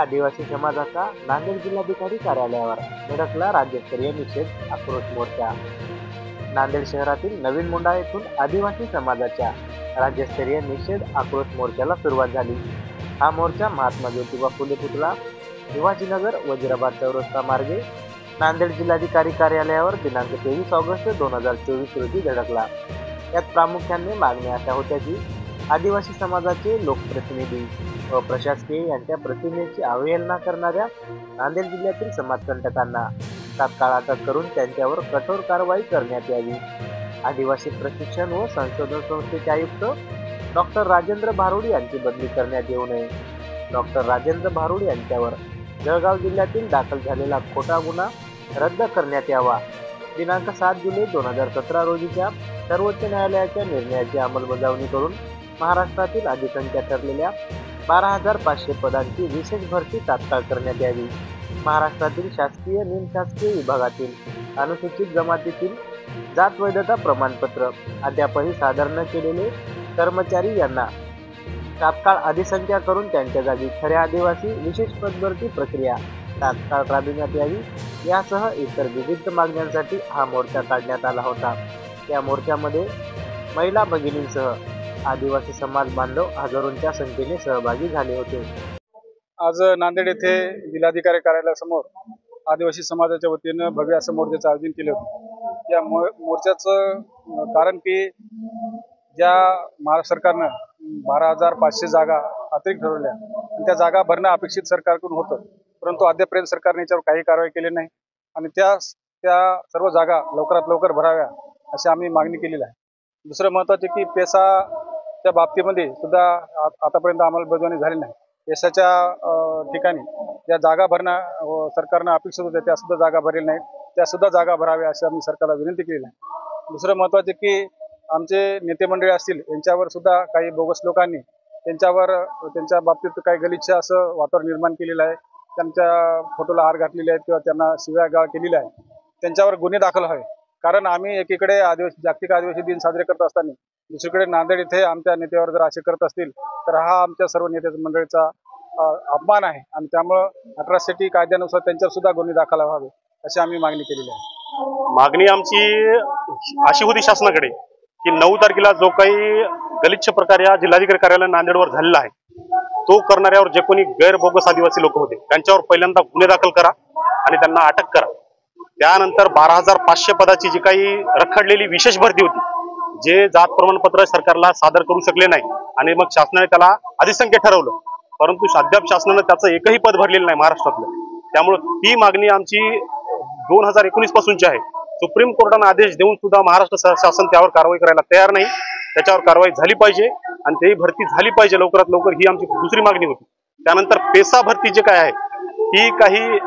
आदिवासी समाजाचा नांदेड जिल्हाधिकारी कार्यालयावर धडकला राज्यस्तरीय निषेध आक्रोश मोर्चा। नांदेड शहरातील नवीन मुंडा येथून आदिवासी समाजाच्या राज्यस्तरीय निषेध आक्रोश मोर्चाला सुरुवात झाली। हा मोर्चा महात्मा ज्योतिबा फुले पुतळा, शिवाजीनगर, वजीराबाद चौरस्ता मार्गे नांदेड जिल्हाधिकारी कार्यालयावर दिनांक 23 ऑगस्ट 2024 रोजी धडकला। यात प्रामुख्याने मागण्या अशा होत्या की आदिवासी समाजाचे लोकप्रतिनिधी व प्रशासकीय यांच्या प्रतिमेची अवहेलना करणाऱ्या नांदेड जिल्ह्यातील समाजकंटकांना तात्काळ अटक करून त्यांच्यावर कठोर कारवाई करण्यात यावी। आदिवासी प्रशिक्षण व संशोधन संस्थेचे आयुक्त डॉक्टर राजेंद्र भारुड यांची बदली करण्यात येऊ नये। डॉक्टर राजेंद्र भारुड यांच्यावर जळगाव जिल्ह्यातील दाखल झालेला खोटा गुन्हा रद्द करण्यात यावा। दिनांक 7 जुलै 2017 रोजीच्या सर्वोच्च न्यायालयाच्या निर्णयाची अंमलबजावणी करून महाराष्ट्रातील अधिसंख्या ठरलेल्या 12,500 पदांची विशेष भरती तात्काळ करण्यात यावी। महाराष्ट्रातील शासकीय निमशासकीय विभागातील अनुसूचित जमातीतील जात वैधता प्रमाणपत्र अद्यापही सादर न केलेले कर्मचारी यांना तात्काळ अधिसंख्या करून त्यांच्या जागी खऱ्या आदिवासी विशेष पदभरती प्रक्रिया तात्काळ राबविण्यात यावी, यासह इतर विविध मागण्यांसाठी हा मोर्चा काढण्यात आला होता। या मोर्चामध्ये महिला भगिनींसह आदिवासी समाज बांधव हजारोंच्या संख्येने सहभागी झाले होते। आज नांदेड येथे जिल्हाधिकारी कार्यालयासमोर आदिवासी समाजाच्या वतीनं भव्य असं मोर्चाचं आयोजन केले होते। या मोर्चाचं कारण की ज्या महाराष्ट्र सरकारनं 12,500 जागा अतिरिक्त ठरवल्या आणि त्या जागा भरणं अपेक्षित सरकारकडून होतं, परंतु अद्यापर्यंत सरकारने याच्यावर काही कारवाई केली नाही आणि त्या सर्व जागा लवकरात लवकर भराव्या अशी आम्ही मागणी केलेली आहे। दुसरं महत्त्वाचे की पेसाच्या बाबतीमध्ये सुद्धा आतापर्यंत अंमलबजावणी झाली नाही। पेसाच्या ठिकाणी ज्या जागा भरणं सरकारनं अपेक्षित होत्या त्या सुद्धा जागा भरलेल्या नाहीत, त्या सुद्धा जागा भराव्या अशी आम्ही सरकारला विनंती केलेली आहे। दुसरं महत्त्वाचे की आमचे नेते मंडळी असतील यांच्यावर सुद्धा काही बोगस लोकांनी त्यांच्या बाबतीत काही गलिच्छ असं वातावरण निर्माण केलेलं आहे। त्यांच्या फोटोला हार घातलेले आहेत किंवा त्यांना शिव्यागाळ केलेल्या आहे, त्यांच्यावर गुन्हे दाखल व्हावे। कारण आम्ही एकीकडे जागतिक आदिवासी दिन साजरे करत असताना दुसरीकडे नांदेड इथे आमच्या नेत्यावर जर असे करत असतील तर हा आमच्या सर्व नेते मंडळीचा अपमान आहे आणि त्यामुळं अट्रॉसिटी कायद्यानुसार त्यांच्यावर सुद्धा गुन्हे दाखल व्हावे अशी आम्ही मागणी केलेली आहे। मागणी आमची अशी होती शासनाकडे की 9 तारखेला जो काही गलिच्छ प्रकार या जिल्हाधिकारी कार्यालय नांदेडवर झालेला आहे तो करणाऱ्यावर जे कोणी गैरबोगस आदिवासी लोक होते त्यांच्यावर पहिल्यांदा गुन्हे दाखल करा आणि त्यांना अटक करा। त्यानंतर 12,500 पदाची जी काही रखडलेली विशेष भरती होती, जे जात प्रमाणपत्र सरकारला सादर करू शकले नाही आणि मग शासनाने त्याला अधिसंख्य ठरवलं, परंतु अद्याप शासनाने त्याचं एकही पद भरलेलं नाही महाराष्ट्रातलं। त्यामुळे ती मागणी आमची 2019 पासूनची आहे। सुप्रीम कोर्टाने आदेश देऊन सुद्धा महाराष्ट्र शासन त्यावर कारवाई करायला तयार नाही। त्याच्यावर कारवाई झाली पाहिजे आणि ते भरती झाली पाहिजे लवकरात लवकर, ही आमची दुसरी मागणी होती। त्यानंतर पेसा भरती जे काय आहे ही काही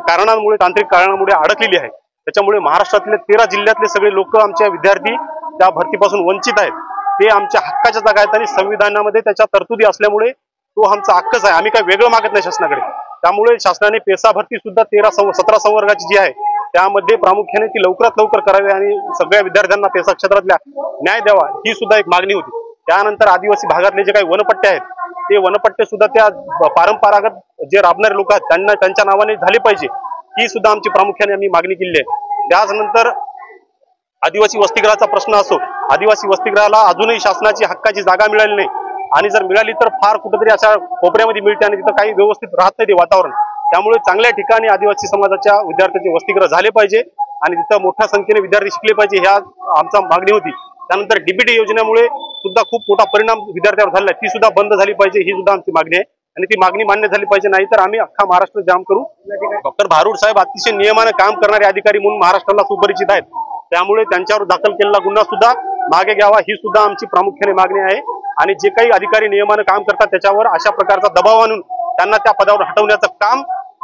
कारणांमुळे, तांत्रिक कारणांमुळे अडकलेली आहे। त्याच्यामुळे महाराष्ट्रातले 13 जिल्ह्यातले सगळे लोक आमच्या विद्यार्थी त्या भरतीपासून वंचित आहेत। ते आमच्या हक्काच्या जागा आहेत आणि संविधानामध्ये त्याच्या तरतुदी असल्यामुळे तो आमचा हक्कच आहे। आम्ही काही वेगळं मागत नाही शासनाकडे। त्यामुळे शासनाने पेसा भरती सुद्धा 17 संवर्गाची जी आहे त्यामध्ये प्रामुख्याने ती लवकरात लवकर करावी आणि सगळ्या विद्यार्थ्यांना पेसा क्षेत्रातल्या न्याय द्यावा, ही सुद्धा एक मागणी होती। त्यानंतर आदिवासी भागातले जे काही वनपट्टे आहेत ते वनपट्टे सुद्धा त्या परंपरागत जे राबणारे लोक आहेत त्यांना त्यांच्या नावाने झाले पाहिजे, ही सुद्धा आमची प्रामुख्याने आम्ही मागणी केलेली आहे। त्यानंतर आदिवासी वसतिगृहाचा प्रश्न असो, आदिवासी वसतिगृहाला अजूनही शासनाची हक्काची जागा मिळाली नाही आणि जर मिळाली तर फार कुठेतरी अशा कोपऱ्यामध्ये मिळते आणि तिथं काही व्यवस्थित राहत नाही ते वातावरण। त्यामुळे चांगल्या ठिकाणी आदिवासी समाजाच्या विद्यार्थ्यांचे वसतिगृह झाले पाहिजे आणि तिथं मोठ्या संख्येने विद्यार्थी शिकले पाहिजे, ह्या आमचा मागणी होती। त्यानंतर डीबीटी योजनेमुळे सुद्धा खूप मोठा परिणाम विद्यार्थ्यांवर झाला आहे, ती सुद्धा बंद झाली पाहिजे, ही सुद्धा आमची मागणी आहे आणि ती मागणी मान्य झाली पाहिजे, नाही तर आम्ही अख्खा महाराष्ट्र जाम करू। डॉक्टर भारुड साहेब अतिशय नियमाने काम करणारे अधिकारी म्हणून महाराष्ट्राला सुपरिचित आहेत, त्यामुळे त्यांच्यावर दाखल केलेला गुन्हा सुद्धा मागे घ्यावा, ही सुद्धा आमची प्रामुख्याने मागणी आहे। आणि जे काही अधिकारी नियमाने काम करतात त्याच्यावर अशा प्रकारचा दबाव आणून त्यांना त्या पदावर हटवण्याचं काम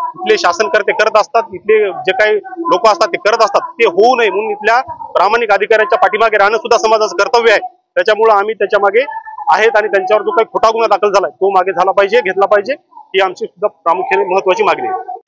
इथले शासनकर्ते करत असतात, इथले जे काही लोक असतात ते करत असतात, ते होऊ नये म्हणून इथल्या प्रामाणिक अधिकाऱ्यांच्या पाठीमागे राहणं सुद्धा समाजाचं कर्तव्य आहे। त्याच्यामुळे आम्ही त्याच्या मागे आहेत आणि त्यांच्यावर जो काही खोटा गुन्हा दाखल झालाय तो मागे झाला पाहिजे, घेतला पाहिजे, ही आमची सुद्धा प्रामुख्याने महत्वाची मागणी आहे।